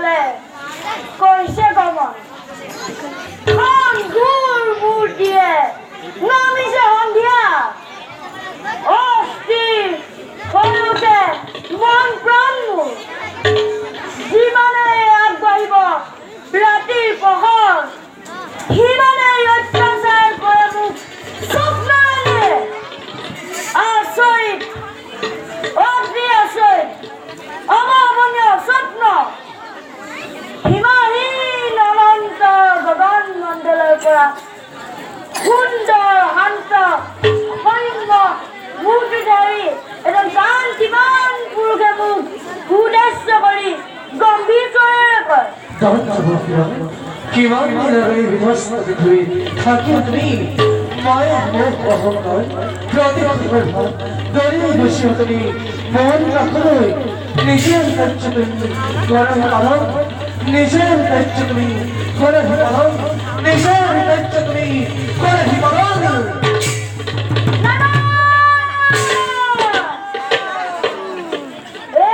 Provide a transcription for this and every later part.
দলে কৰিছে গমন খন ঘূৰ বুৰ দিয়ে নামিছে সন্ধিয়া অস্থিৰ হৈ উঠে মন প্ৰাণ মোৰ যিমানে আগবাঢ়িব ৰাতিৰ পোহৰ সিমানেই অত্যাচাৰ কৰে মোক স্বপ্নৰে আচৰিত অগ্নি আচৰিত অভাৱনীয় স্বপ্ন সীমাহীন অনন্ত গগন মণ্ডলৰ পৰা সুন্দৰ শান্ত সৌম্য মূৰ্তিধাৰী এজন কান্তিমান পুৰুষে মোক উদ্দেশ্য কৰি গম্ভীৰ স্বৰেৰে কয় কিমান দিনলৈ বিধ্বস্ত পৃথিৱী থাকি তুমি মায়া মোহ অহংকাৰ প্ৰতিৰোধ দলিত বসি তুমি মন রাখলৈ নিজের কার্য তুমি করা পালন নিজের কার্য তুমি করা পালন নিজের কার্য তুমি করা পালন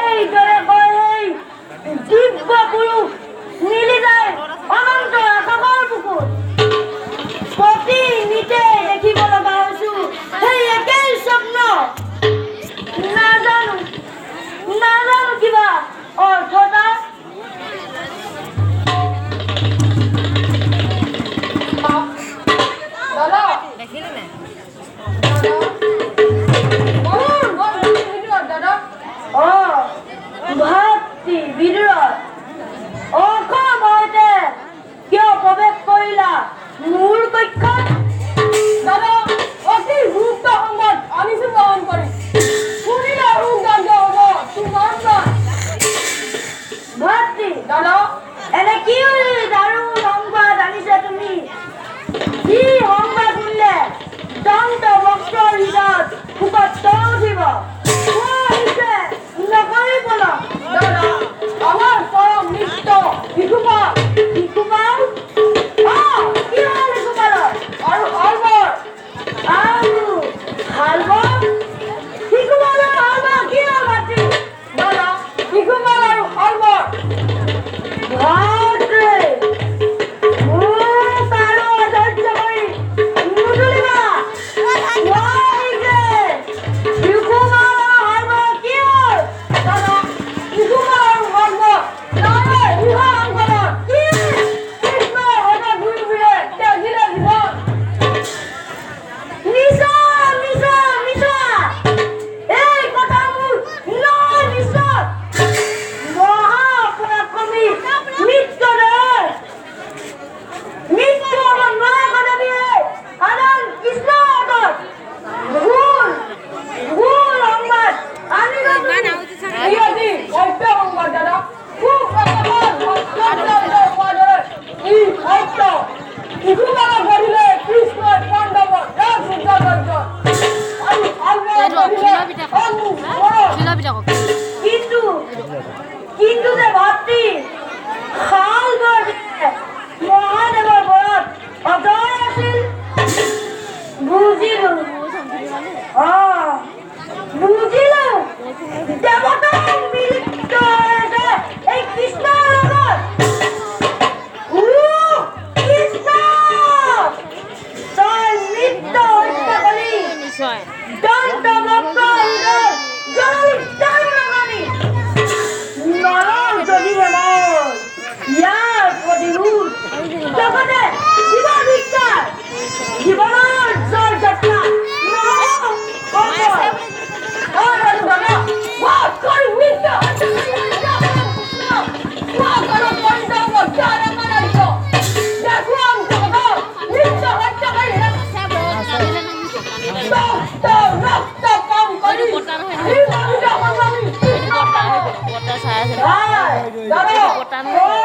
এই দৰে কয় এই দিব্য পুৰুষ মিলি যায় অনন্ত আকাশৰ বুকুত প্ৰতি নিতে দেখিব লগা হৈছো সেই একেই স্বপ্ন নাজানো কিবা অৰ্থতা ভক্তি বিদুৰত অসময়তে কিয় প্ৰৱেশ কৰিলা মোৰ কক্ষত দাদা অতি গুৰুত্ব সংবাদ আনিছো গ্ৰহণ কৰি শুনিলে ৰোগদান্ত হ'ব তোমাৰ ভক্তি দাদা এনে কি দাৰুণ সংবাদ আনিছে তুমি কি সংবাদ শুনিলে দন্ত বক্ৰৰ হৃদয়ত সুখত উঠিব নকৰি বলা দাদা আমাৰ পৰম নিত্য শিশুপাল কি হ'ল শিশুপালৰ আৰু হালবৰ আৰু হালবৰ শিশুপালৰ হালবৰ কি হ'ল ভাতৃ দাদা শিশুপাল আৰু হালবৰ ভাতৃ মোক আৰু অধৈৰ্য কৰি নুতুলিবা শিশুপাল আৰু হালবৰ কি হ'ল দাদা শিশুপাল আৰু হালবৰ নামে বিহাৰংকলৰ কৃষ্ণৰ সদা ঘূৰি ফুৰে তেজিলে জীৱন মিছা এই কথা মোৰ নহয় বিশ্বাস মহাপৰাক্ৰমী মৃত্যুদয় মৃত্যু আমাৰ নৰকদেৱীয়ে সাধাৰণ কৃষ্ণৰ আগত ভুল সংবাদ আনিব ইহঁতি সত্য সংবাদ দাদা খুব অকমান সত্যাগ্ৰহ হোৱা দৰে ই সত্য শিশুপালক বধিলে কৃষ্ণই পাণ্ডৱৰ এক যুদ্ধ যজ্ঞ আৰু হালবৰক বধিলে সন্মুখ কিন্তু যে ভাতৃ হালবৰ মহাদেৱৰ বৰত অজয় আছিল বুজিলো দেৱতাৰ মিলিত হৈছে এই কৃষ্ণৰ লগত কৃষ্ণ তই নৃত্য হত্যা কৰি দন্ত বক্ৰ হৃদয় জনবিদ্যাৰ নামানি নৰক যদিহে মই ইয়াৰ প্ৰতিৰোধ লগতে জীৱনৰ জয় যাত্ৰা দাদা